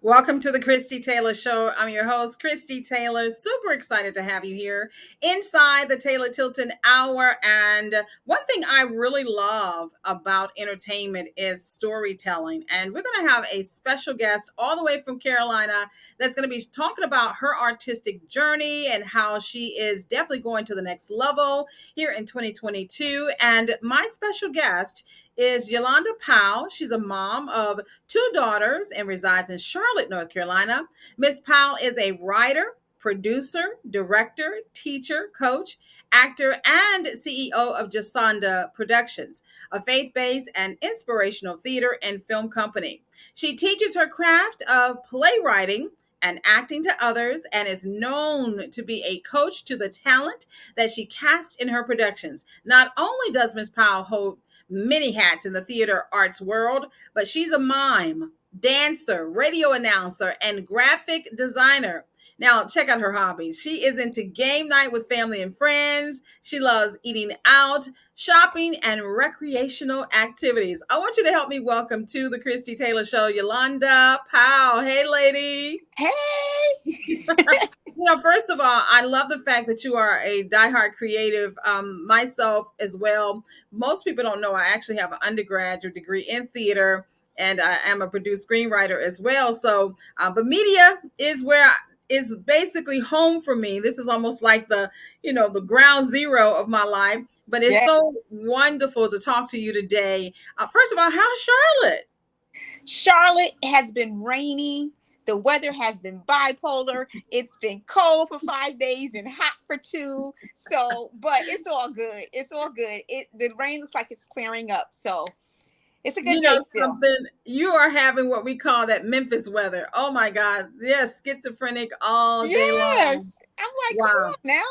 Welcome to the Christie Taylor Show. I'm your host, Christie Taylor. Super excited to have you here inside the Taylor Tilton Hour. And one thing I really love about entertainment is storytelling. And we're going to have a special guest all the way from Carolina that's going to be talking about her artistic journey and how she is definitely going to the next level here in 2022. And my special guest is Ylonda Powell. She's a mom of two daughters and resides in Charlotte, North Carolina. Miss Powell is a writer, producer, director, teacher, coach, actor, and CEO of Jesonda Productions, a faith-based and inspirational theater and film company. She teaches her craft of playwriting and acting to others, and is known to be a coach to the talent that she casts in her productions. Not only does Miss Powell hold many hats in the theater arts world, but she's a mime, dancer, radio announcer, and graphic designer. Now, check out her hobbies. She is into game night with family and friends. She loves eating out, shopping, and recreational activities. I want you to help me welcome to the Christie Taylor Show, Ylonda Powell. Hey, lady. Hey. First of all, I love the fact that you are a diehard creative. Myself as well. Most people don't know I actually have an undergraduate degree in theater, and I am a produced screenwriter as well. So, but media is basically home for me. This is almost like the ground zero of my life. But it's Yeah. so wonderful to talk to you today. First of all, how's Charlotte? Charlotte has been rainy. The weather has been bipolar. It's been cold for 5 days and hot for two. So, but it's all good. It's all good. The rain looks like it's clearing up. So it's a good You day know still. something, you are having what we call that Memphis weather. Oh my God. Yes, schizophrenic all day long. Yes. I'm like, come Wow. on now.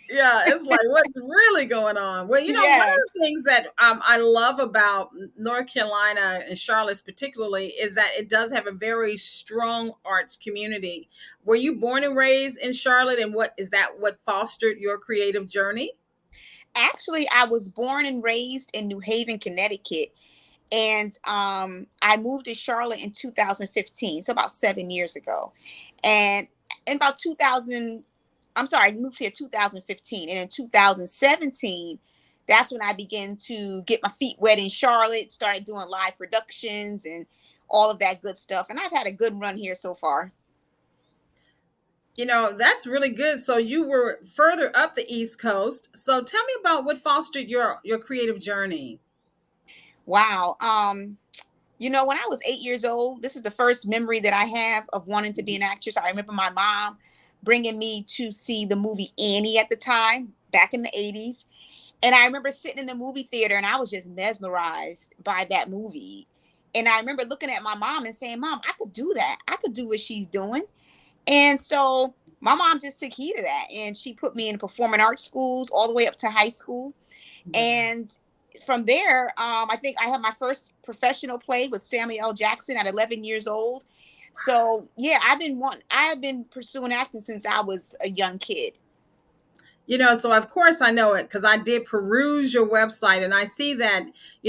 Yeah, it's like what's really going on. Well, one of Yes. the things that I love about North Carolina and Charlotte particularly is that it does have a very strong arts community. Were you born and raised in Charlotte, and what fostered your creative journey? Actually, I was born and raised in New Haven, Connecticut. And I moved to Charlotte in 2015, so about 7 years ago. And in about 2000, I'm sorry, I moved here 2015, and in 2017, that's when I began to get my feet wet in Charlotte, started doing live productions and all of that good stuff. And I've had a good run here so far. That's really good. So you were further up the East Coast. So tell me about what fostered your creative journey. Wow. When I was 8 years old, this is the first memory that I have of wanting to be an actress. I remember my mom bringing me to see the movie Annie at the time, back in the 80s. And I remember sitting in the movie theater and I was just mesmerized by that movie. And I remember looking at my mom and saying, Mom, I could do that. I could do what she's doing. And so my mom just took heed of that. And she put me in performing arts schools all the way up to high school. And from there, I think I had my first professional play with Samuel L. Jackson at 11 years old. So yeah, I have been pursuing acting since I was a young kid. So of course I know it because I did peruse your website, and I see that,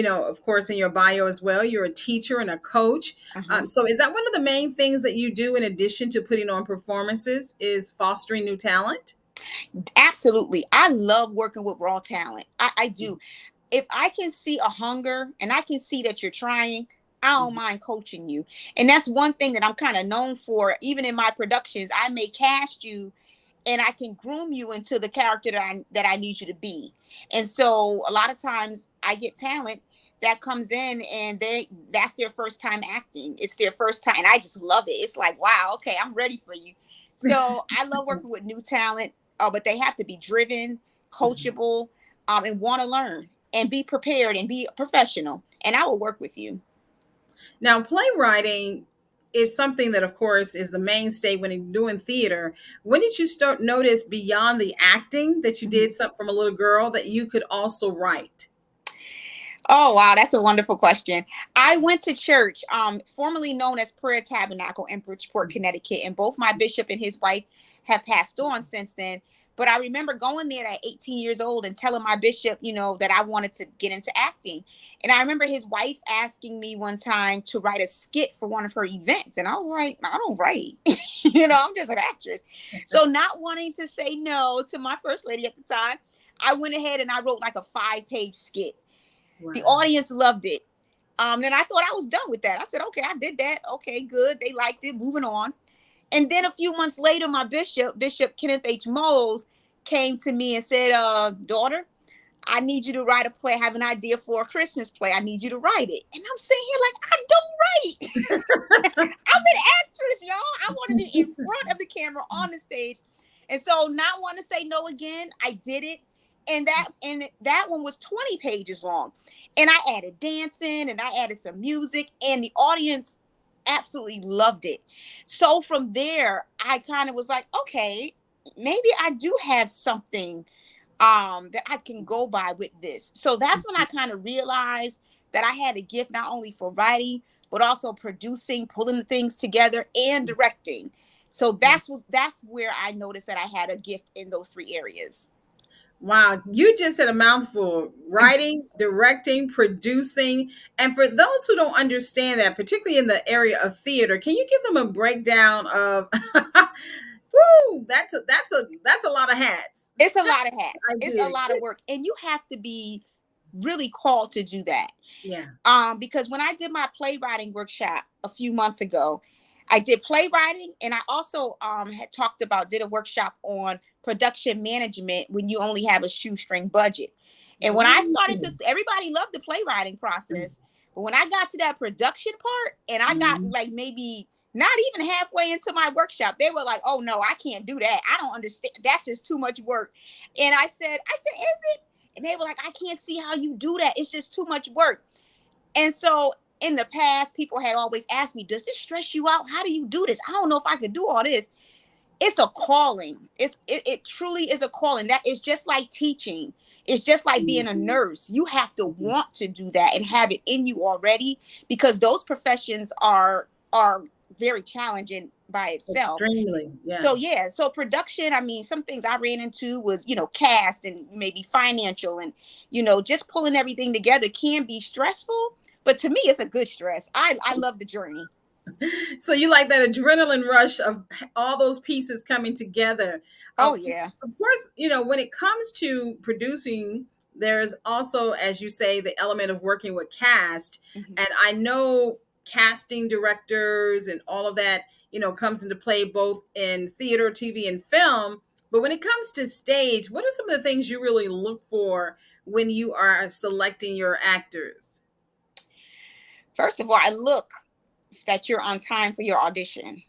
of course, in your bio as well, you're a teacher and a coach. Uh-huh. So is that one of the main things that you do in addition to putting on performances is fostering new talent? Absolutely. I love working with raw talent. I do. If I can see a hunger and I can see that you're trying, I don't mind coaching you. And that's one thing that I'm kind of known for. Even in my productions, I may cast you and I can groom you into the character that I need you to be. And so a lot of times I get talent that comes in and that's their first time acting. It's their first time. And I just love it. It's like, wow, okay, I'm ready for you. So I love working with new talent, but they have to be driven, coachable, and want to learn and be prepared and be professional. And I will work with you. Now, playwriting is something that, of course, is the mainstay when you're doing theater. When did you start notice beyond the acting that you did something from a little girl that you could also write? Oh, wow. That's a wonderful question. I went to church, formerly known as Prayer Tabernacle in Bridgeport, Connecticut, and both my bishop and his wife have passed on since then. But I remember going there at 18 years old and telling my bishop, that I wanted to get into acting. And I remember his wife asking me one time to write a skit for one of her events. And I was like, I don't write. I'm just an actress. So not wanting to say no to my first lady at the time, I went ahead and I wrote like a 5-page skit. The Wow. audience loved it. And I thought I was done with that. I said, okay, I did that. Okay, good. They liked it. Moving on. And then a few months later, my Bishop Kenneth H. Moles, came to me and said, daughter, I need you to write a play. I have an idea for a Christmas play. I need you to write it. And I'm sitting here like, I don't write. I'm an actress, y'all. I want to be in front of the camera on the stage. And so not wanting to say no again, I did it. And that one was 20 pages long. And I added dancing and I added some music, and the audience absolutely loved it. So from there, I kind of was like, okay, maybe I do have something that I can go by with this. So that's when I kind of realized that I had a gift not only for writing, but also producing, pulling the things together, and directing. So that's where I noticed that I had a gift in those 3 areas. Wow, you just said a mouthful. Writing, directing, producing. And for those who don't understand that, particularly in the area of theater, can you give them a breakdown of woo, that's a lot of hats. It's a lot of hats. I It's a do. lot of work, and you have to be really called to do that. Yeah. Because when I did my playwriting workshop a few months ago, I did playwriting, and I also had talked about did a workshop on production management when you only have a shoestring budget. And when I started to, Ooh. everybody loved the playwriting process, but when I got to that production part, and I got Mhm. like maybe not even halfway into my workshop, they were like, "Oh no, I can't do that. I don't understand. That's just too much work." And I said, "Is it?" And they were like, "I can't see how you do that. It's just too much work." And so in the past, people had always asked me, "Does this stress you out? How do you do this? I don't know if I could do all this." It's a calling. It truly is a calling. That is just like teaching. It's just like being a Mhm. nurse. You have to Mhm. want to do that and have it in you already, because those professions are very challenging by itself. Extremely. Yeah. So yeah, so production, I mean, some things I ran into was, cast and maybe financial, and just pulling everything together can be stressful, but to me it's a good stress. I love the journey. So you like that adrenaline rush of all those pieces coming together. Oh yeah. Of course, when it comes to producing, there's also, as you say, the element of working with cast. Mhm. And I know casting directors and all of that, comes into play both in theater, TV, and film. But when it comes to stage, what are some of the things you really look for when you are selecting your actors? First of all, I look that you're on time for your audition,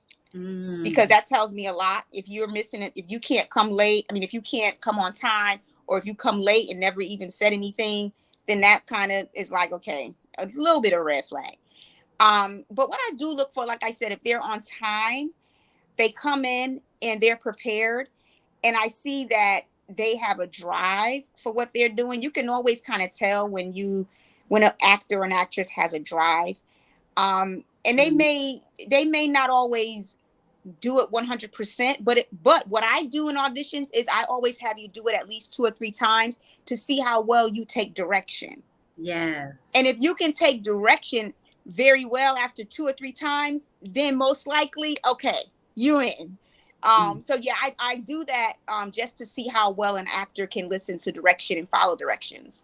because Mm, that tells me a lot. If you're missing it, if you can't come late, I mean, if you can't come on time, or if you come late and never even said anything, then that kind of is like, okay, a little bit of red flag. But what I do look for, like I said, if they're on time, they come in and they're prepared, and I see that they have a drive for what they're doing. You can always kind of tell when an actor or an actress has a drive. And they mm, may they may not always do it 100%, but what I do in auditions is I always have you do it at least 2 or 3 times to see how well you take direction. And yes. if you can take direction very well after 2 or 3 times, then most likely, okay, you in. Mm. So yeah, I do that just to see how well an actor can listen to direction and follow directions.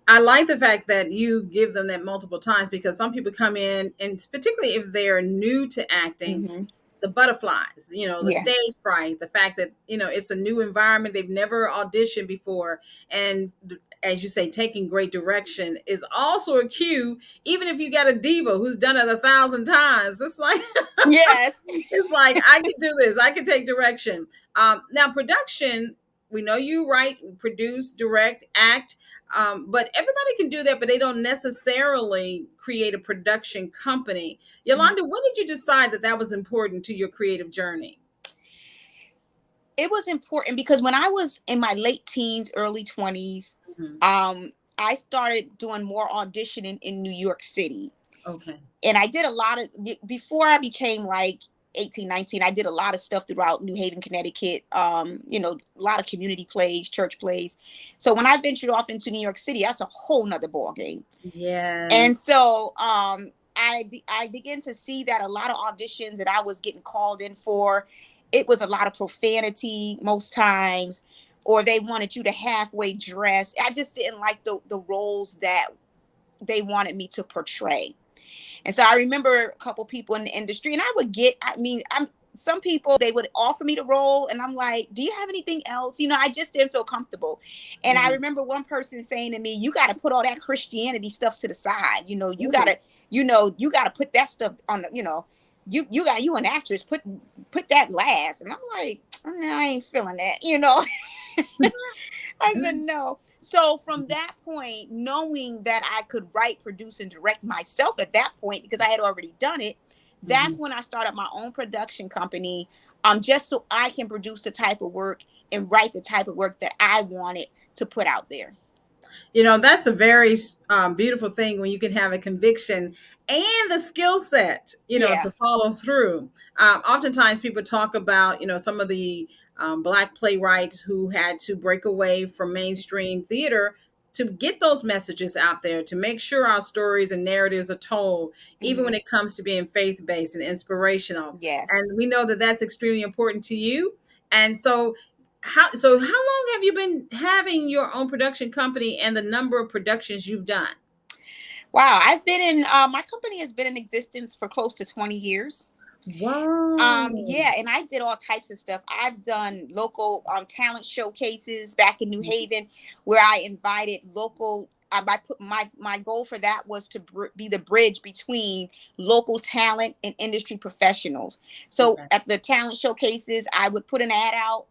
I like the fact that you give them that multiple times because some people come in, and particularly if they're new to acting, Hmm. the butterflies, the Yeah. stage fright, the fact that, it's a new environment, they've never auditioned before. And as you say, taking great direction is also a cue, even if you got a diva who's done it 1,000 times. It's like, Yes. it's like I can do this. I can take direction. Now, production. We know you write, produce, direct, act, but everybody can do that. But they don't necessarily create a production company. Mhm. Yolanda, when did you decide that that was important to your creative journey? It was important because when I was in my late teens, early 20s, Mhm. I started doing more auditioning in New York City. Okay. And I did a lot of before I became like 18, 19, I did a lot of stuff throughout New Haven, Connecticut. A lot of community plays, church plays. So when I ventured off into New York City, that's a whole nother ball game. And Yes. so I began to see that a lot of auditions that I was getting called in for, it was a lot of profanity most times, or they wanted you to halfway dress. I just didn't like the roles that they wanted me to portray. And so I remember a couple people in the industry, and I would get, I mean, I'm some people, they would offer me the role, and I'm like, do you have anything else? I just didn't feel comfortable. And I Mhm. remember one person saying to me, you got to put all that Christianity stuff to the side. You got Ooh. to, you got to put that stuff on the, you an actress, put that last. And I'm like, no, I ain't feeling that. I said no. So from that point, knowing that I could write, produce, and direct myself at that point, because I had already done it, that's Mhm. when I started my own production company. Just so I can produce the type of work and write the type of work that I wanted to put out there. That's a very beautiful thing when you can have a conviction and the skill set, Yeah. to follow through. Oftentimes people talk about, some of the Black playwrights who had to break away from mainstream theater to get those messages out there, to make sure our stories and narratives are told, even Hmm. when it comes to being faith based and inspirational. Yes. And we know that that's extremely important to you. And so how long have you been having your own production company and the number of productions you've done? Wow. I've been in, my company has been in existence for close to 20 years. Wow. Yeah, and I did all types of stuff. I've done local talent showcases back in New Haven, where I invited local. I put my goal for that was to be the bridge between local talent and industry professionals. So Okay. at the talent showcases, I would put an ad out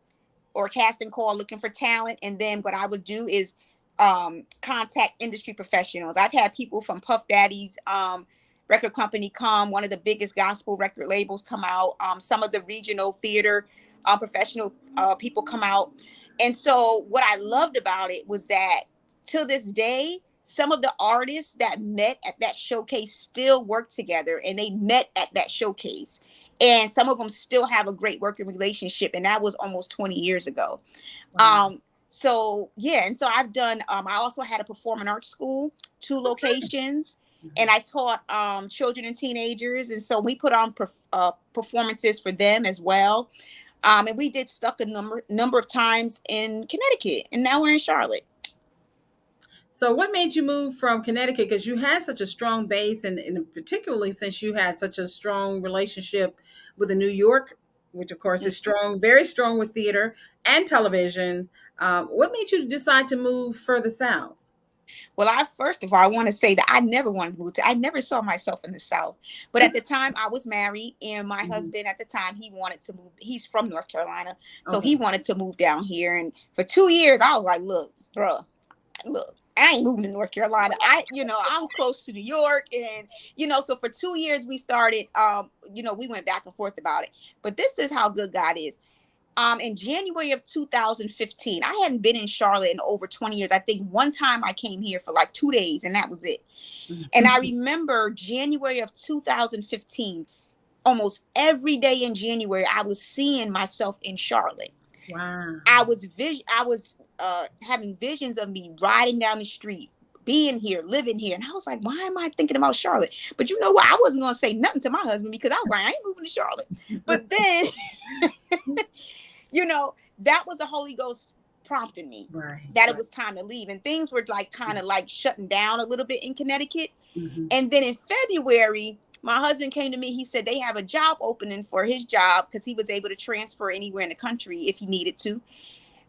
or a casting call looking for talent, and then what I would do is contact industry professionals. I've had people from Puff Daddy's record company come, one of the biggest gospel record labels come out, some of the regional theater professional people come out. And so what I loved about it was that till this day, some of the artists that met at that showcase still work together, and they met at that showcase, and some of them still have a great working relationship, and that was almost 20 years ago. Wow. So yeah, and so I've done, I also had a performing arts school, two locations, and Mhm. I taught children and teenagers, and so we put on performances for them as well. And we did stuck a number of times in Connecticut, and now we're in Charlotte. So what made you move from Connecticut? Because you had such a strong base, and particularly since you had such a strong relationship with the New York, which of course is strong, very strong with theater and television. What made you decide to move further south? Well, I first of all, I want to say that I never wanted to move to. I never saw myself in the South. But at the time, I was married, and my Mhm. husband at the time he wanted to move. He's from North Carolina, so he Okay. wanted to move down here. And for 2 years, I was like, "Look, bruh, look, I ain't moving to North Carolina. I'm close to New York, and so for 2 years we started. We went back and forth about it. But this is how good God is. In January of 2015, I hadn't been in Charlotte in over 20 years. I think one time I came here for like 2 days, and that was it. And I remember January of 2015, almost every day in January, I was seeing myself in Charlotte. Wow. I was having visions of me riding down the street, being here, living here. And I was like, why am I thinking about Charlotte? But you know what? I wasn't gonna say nothing to my husband because I was like, I ain't moving to Charlotte. But then that was the Holy Ghost prompting me Right. that it Right. was time to leave. And things were like kind of like shutting down a little bit in Connecticut. Mhm. And then in February, my husband came to me. He said they have a job opening for his job because he was able to transfer anywhere in the country if he needed to.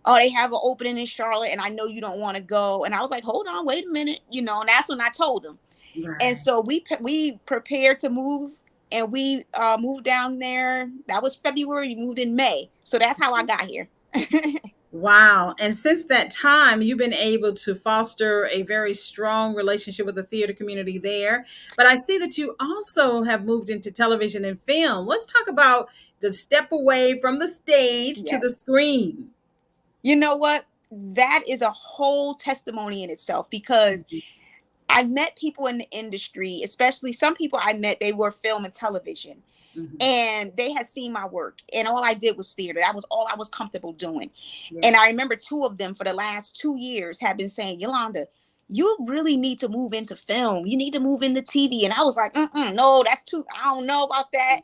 Oh, they have an opening in Charlotte, and I know you don't want to go. And I was like, hold on, wait a minute, and that's when I told him. And Right. so we prepared to move, and we moved down there. That was February. We moved in May, so that's how I got here. Wow. And since that time, you've been able to foster a very strong relationship with the theater community there. But I see that you also have moved into television and film. Let's talk about the step away from the stage to the Yes. screen. You know what? That is a whole testimony in itself because Mhm. I've met people in the industry, especially some people I met, they were film and television. Hmm. And they had seen my work, and all I did was theater. That was all I was comfortable doing. And I Yes. remember two of them for the last 2 years have been saying, Yolanda, you really need to move into film. You need to move into TV. And I was like, no, that's too, I don't know about that.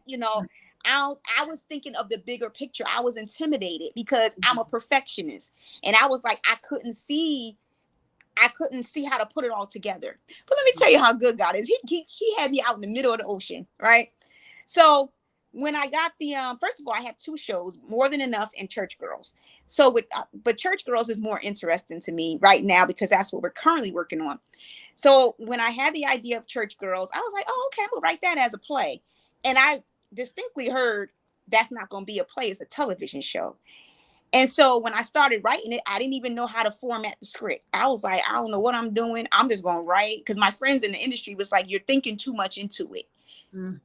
I was thinking of the bigger picture. I was intimidated because I'm a perfectionist. And I was like, I couldn't see how to put it all together. But let me tell you how good God is. He had me out in the middle of the ocean, right? So when I got the first of all, I have two shows, More Than Enough and Church Girls. So but Church Girls is more interesting to me right now because that's what we're currently working on. So when I had the idea of Church Girls, I was like, oh, okay, I'm gonna write that as a play. And I distinctly heard that's not gonna be a play, it's a television show. And so when I started writing it, I didn't even know how to format the script. I was like, I don't know what I'm doing. I'm just going to write because my friends in the industry was like, you're thinking too much into it.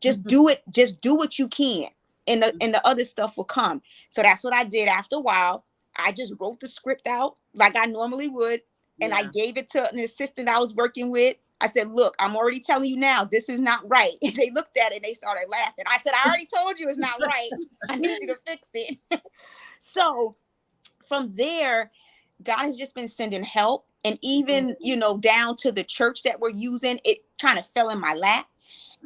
Just Hmm. do it. Just do what you can. And the other stuff will come. So that's what I did after a while. I just wrote the script out like I normally would. And I Yeah. gave it to an assistant I was working with. I said, look, I'm already telling you now, this is not right. And they looked at it and they started laughing. I said, I already told you it's not right. I need you to fix it. So from there, God has just been sending help. And even, down to the church that we're using, it kind of fell in my lap.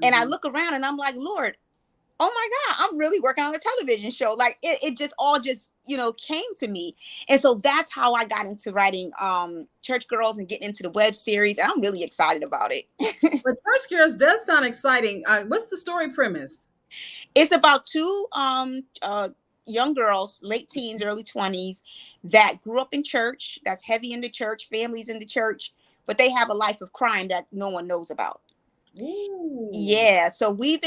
And I Hmm. look around and I'm like, Lord, oh my God, I'm really working on a television show. Like it just all just, came to me. And so that's how I got into writing Church Girls and getting into the web series. And I'm really excited about it. But Church Girls does sound exciting. What's the story premise? It's about two young girls, late teens, early 20s, that grew up in church, that's heavy in the church, families in the church, but they have a life of crime that no one knows about. Ooh. Yeah, so we've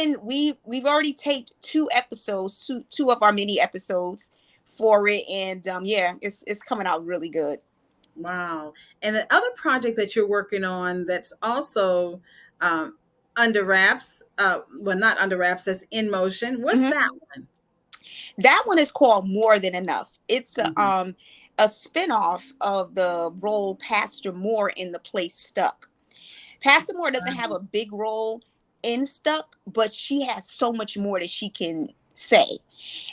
already taped two episodes, two of our mini episodes for it, and yeah, it's coming out really good. Wow. And the other project that you're working on that's also um, under wraps, well, not under wraps, that's in motion. What's Hmm. that one? That one is called More Than Enough. It's Hmm. a spinoff of the role Pastor Moore in the play Stuck. Pastor Moore doesn't have a big role in Stuck, but she has so much more that she can say.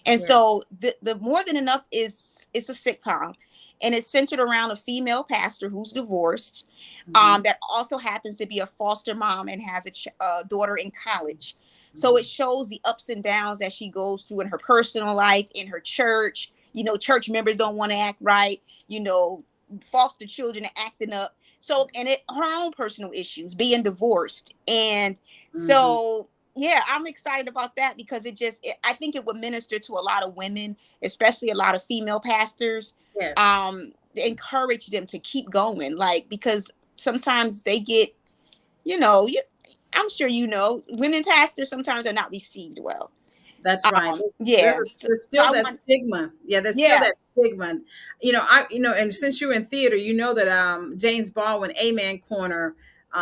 And Yes. so the More Than Enough is it's a sitcom, and it's centered around a female pastor who's divorced, Hmm. that also happens to be a foster mom and has a daughter in college. So it Hmm. shows the ups and downs that she goes through in her personal life, in her church. Church members don't want to act right. You know, foster children are acting up. So, and it her own personal issues, being divorced, and Hmm. so yeah, I'm excited about that because I think it would minister to a lot of women, especially a lot of female pastors, Yes. encourage them to keep going, like, because sometimes they get, you know you, I'm sure, women pastors sometimes are not received well. That's right. Yeah, There's so still I that want. stigma. Yeah, there's still Yeah. that stigma. And since you're in theater, you know that James Baldwin, Amen Corner,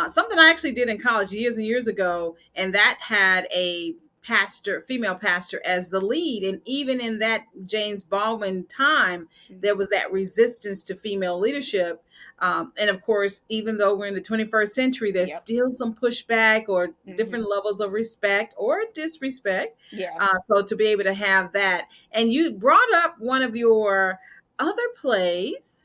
something I actually did in college years and years ago, and that had a pastor, female pastor, as the lead. And even in that James Baldwin time, there Hmm. was that resistance to female leadership. And of course, even though we're in the 21st century, there's Yep. still some pushback or Hmm. different levels of respect or disrespect. Yes. So to be able to have that, and you brought up one of your other plays.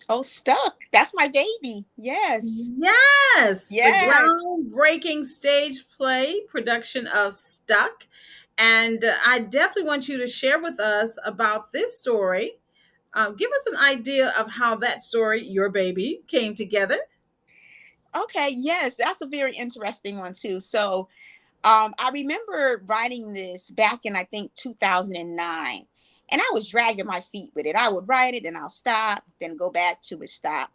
Oh, Stuck, that's my baby. Yes. Yes, the Yes. groundbreaking stage play production of Stuck. And I definitely want you to share with us about this story. Give us an idea of how that story, your baby, came together. Okay, yes, that's a very interesting one too. So, I remember writing this back in, I think, 2009, and I was dragging my feet with it. I would write it and I'll stop, then go back to it, stop.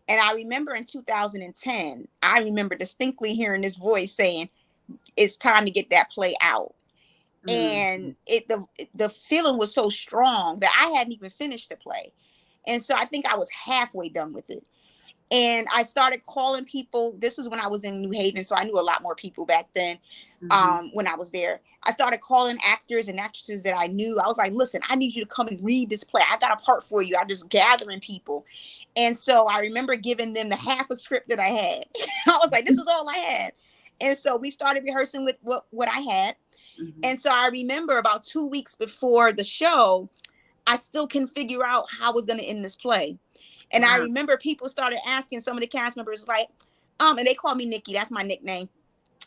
And I remember in 2010, I remember distinctly hearing this voice saying, "It's time to get that play out." Mhm. And the feeling was so strong that I hadn't even finished the play, and so I think I was halfway done with it. And I started calling people. This was when I was in New Haven, so I knew a lot more people back then. Hmm. When I was there, I started calling actors and actresses that I knew. I was like, listen, I need you to come and read this play. I got a part for you. I just gathering people. And so I remember giving them the half a script that I had. I was like, this is all I had. And so we started rehearsing with what I had. Hmm. And so I remember about 2 weeks before the show, I still can figure out how I was going to end this play. And I Wow. remember people started asking, some of the cast members like, and they called me Nikki. That's my nickname.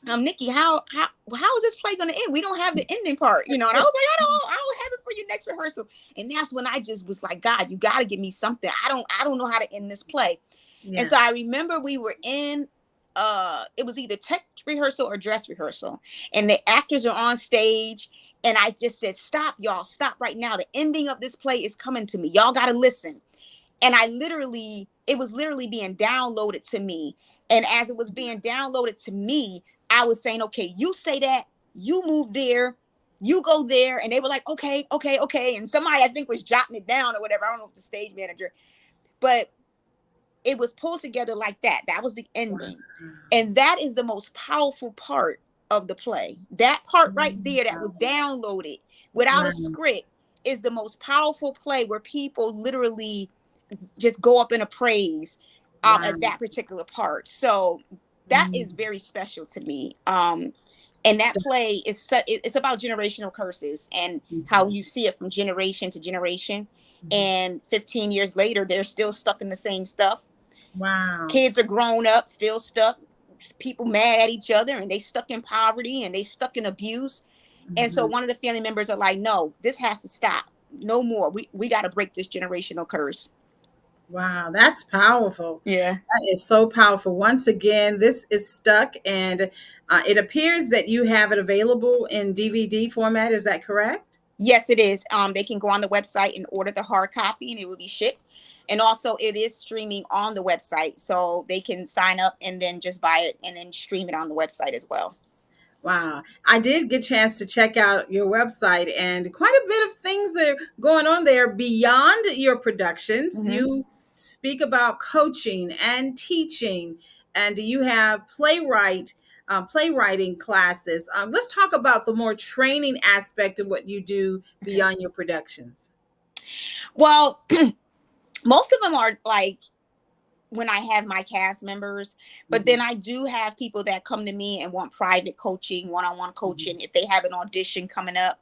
Nikki, how is this play gonna end? We don't have the ending part, you know. And I was like, I don't have it for your next rehearsal. And that's when I just was like, God, you gotta give me something. I don't know how to end this play. And Yeah. so I remember we were in it was either tech rehearsal or dress rehearsal. And the actors are on stage. And I just said, stop, y'all, stop right now. The ending of this play is coming to me. Y'all gotta listen. And it was literally being downloaded to me. And as it was being downloaded to me, I was saying, okay, you say that, you move there, you go there. And they were like, okay, okay, okay. And somebody I think was jotting it down or whatever. I don't know if the stage manager, but it was pulled together like that. That was the ending. And that is the most powerful part of the play. That part right there that was Wow. downloaded without a Wow. script is the most powerful play where people literally just go up in a praise Wow. at that particular part. So that is Mm. very special to me. And that play is it's about generational curses and how Mhm. you see it from generation to generation. Mhm. And 15 years later, they're still stuck in the same stuff. Wow. Kids are grown up, still stuck. People mad at each other, and they stuck in poverty and they stuck in abuse. And so Mhm. one of the family members are like, "No, this has to stop. No more. We got to break this generational curse." Wow, that's powerful. Yeah. That is so powerful. Once again, this is stuck, and it appears that you have it available in DVD format. Is that correct? Yes, it is. They can go on the website and order the hard copy, and it will be shipped. And also, it is streaming on the website, so they can sign up and then just buy it and then stream it on the website as well. Wow. I did get a chance to check out your website, and quite a bit of things are going on there beyond your productions. Hmm. You speak about coaching and teaching, and you have playwriting classes. Let's talk about the more training aspect of what you do Okay. beyond your productions. Well, most of them are like when I have my cast members, but Mhm. then I do have people that come to me and want private coaching, one-on-one Mhm. coaching. If they have an audition coming up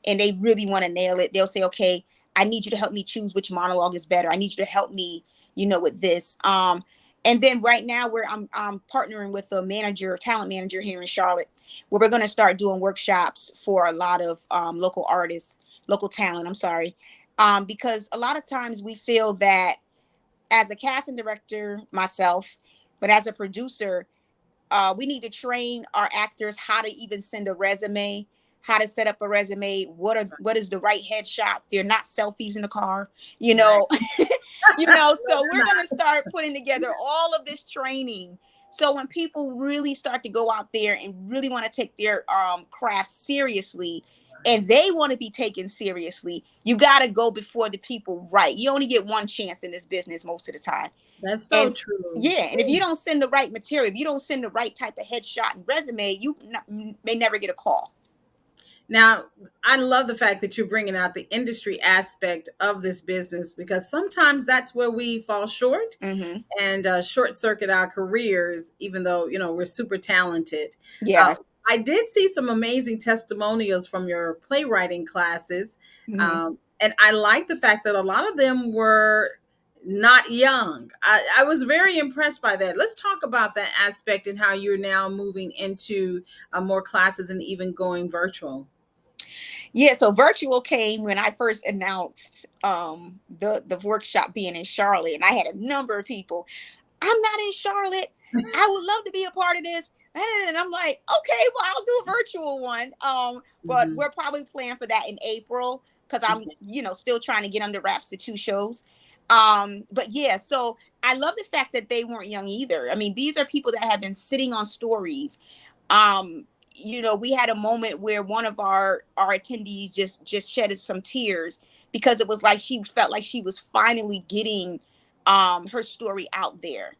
and they really want to nail it, they'll say, okay, I need you to help me choose which monologue is better. I need you to help me, with this. And then right now where I'm partnering with a manager, talent manager here in Charlotte, where we're going to start doing workshops for a lot of local artists, local talent. I'm sorry. Because a lot of times we feel that as a casting director myself, but as a producer, we need to train our actors how to even send a resume, how to set up a resume, what is the right headshot. They're not selfies in the car, you Right. know. No, So we're they're gonna start putting together all of this training. So when people really start to go out there and really want to take their craft seriously and they want to be taken seriously, you gotta go before the people right. You only get one chance in this business most of the time. That's so And true. yeah, and if you don't send the right material, if you don't send the right type of headshot and resume, may never get a call. Now, I love the fact that you're bringing out the industry aspect of this business, because sometimes that's where we fall short Hmm. and short circuit our careers, even though, we're super talented. Uh, Yes. I did see some amazing testimonials from your playwriting classes. Hmm. And I like the fact that a lot of them were not young. I was very impressed by that. Let's talk about that aspect and how you're now moving into more classes and even going virtual. Yeah, so virtual came when I first announced the workshop being in Charlotte, and I had a number of people. I'm not in Charlotte. I would love to be a part of this. And I'm like, okay, well, I'll do a virtual one. But Mhm. we're probably planning for that in April because I'm, Okay. still trying to get under wraps the two shows. But yeah, so I love the fact that they weren't young either. I mean, these are people that have been sitting on stories. um we had a moment where one of our attendees just shedded some tears because it was like she felt like she was finally getting her story out there.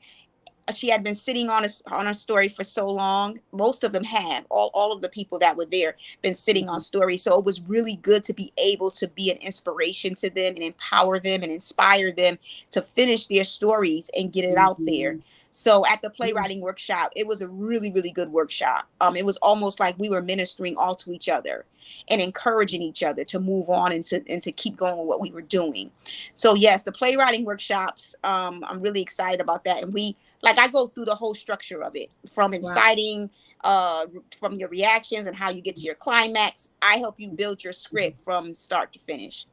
She had been sitting on a story for so long. Most of them have, all of the people that were there, been sitting on Mhm. stories. So it was really good to be able to be an inspiration to them and empower them and inspire them to finish their stories and get it out there. Mhm. So at the Yeah. playwriting workshop, it was a really, really good workshop. It was almost like we were ministering all to each other and encouraging each other to move on and to keep going with what we were doing. So yes, the playwriting workshops, I'm really excited about that. And we, like, I go through the whole structure of it, from Wow. inciting, from your reactions and how you get to your climax. I help you build your script from start to finish.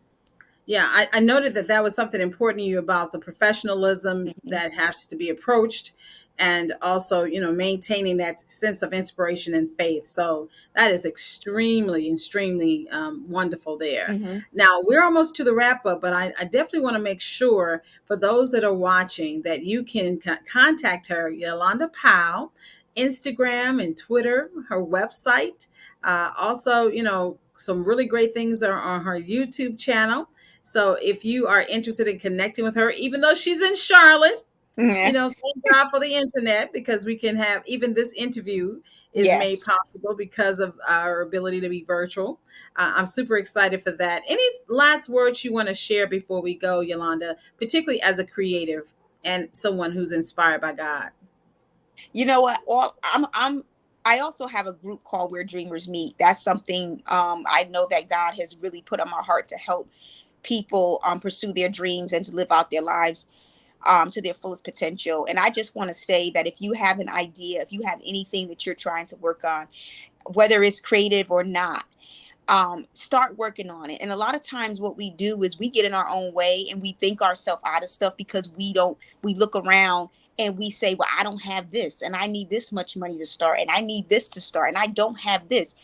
Yeah, I noted that that was something important to you about the professionalism Mhm. that has to be approached, and also, maintaining that sense of inspiration and faith. So that is extremely, extremely wonderful there. Mhm. Now, we're almost to the wrap up, but I definitely want to make sure for those that are watching that you can contact her, Ylonda Powell, Instagram and Twitter, her website. Also, some really great things are on her YouTube channel. So if you are interested in connecting with her, even though she's in Charlotte, Yeah. thank God for the internet, because we can have, even this interview is made Yes. possible because of our ability to be virtual. I'm super excited for that. Any last words you want to share before we go, Ylonda, particularly as a creative and someone who's inspired by God? You know what? I also have a group called Where Dreamers Meet. That's something, I know that God has really put on my heart to help people pursue their dreams and to live out their lives to their fullest potential. And I just want to say that if you have an idea, if you have anything that you're trying to work on, whether it's creative or not, start working on it. And a lot of times what we do is we get in our own way and we think ourselves out of stuff because we look around and we say, well, I don't have this and I need this much money to start and I need this to start and I don't have this.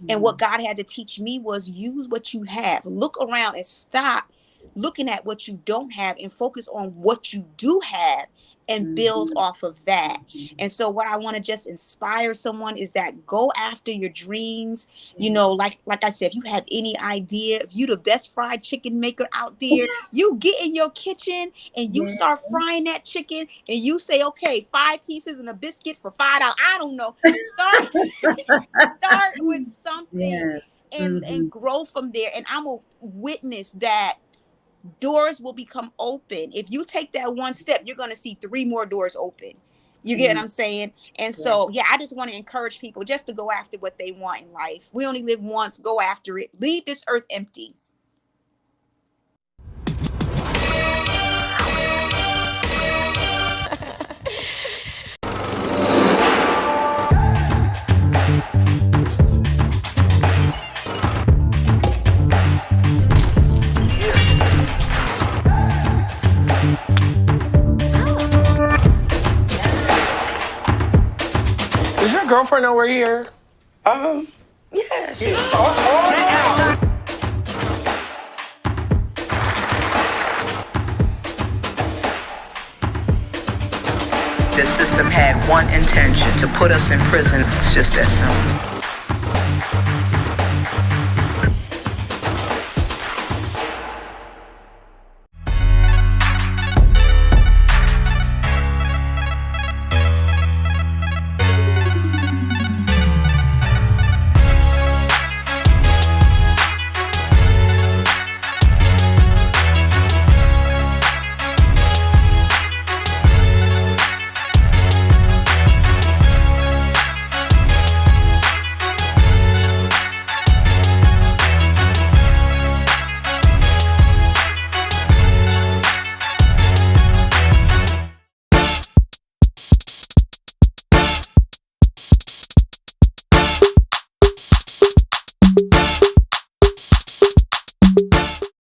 And what Mm, God had to teach me was use what you have. Look around and stop looking at what you don't have and focus on what you do have and build mhm, off of that. mhm. And so what I want to just inspire someone is that go after your dreams. Yeah. Like I said, if you have any idea, if you the best fried chicken maker out there, you get in your kitchen and you Yeah. start frying that chicken and you say, okay, 5 pieces and a biscuit for $5. I don't know. Start start with something Yes. and grow from there, and I'm a witness that doors will become open. If you take that one step, you're going to see three more doors open. You get what Mm, I'm saying? And yeah. so, yeah, I just want to encourage people just to go after what they want in life. We only live once. Go after it. Leave this earth empty. Does your girlfriend know we're here? Um, yeah, she. Oh, oh, The system had one intention: to put us in prison. It's just that simple.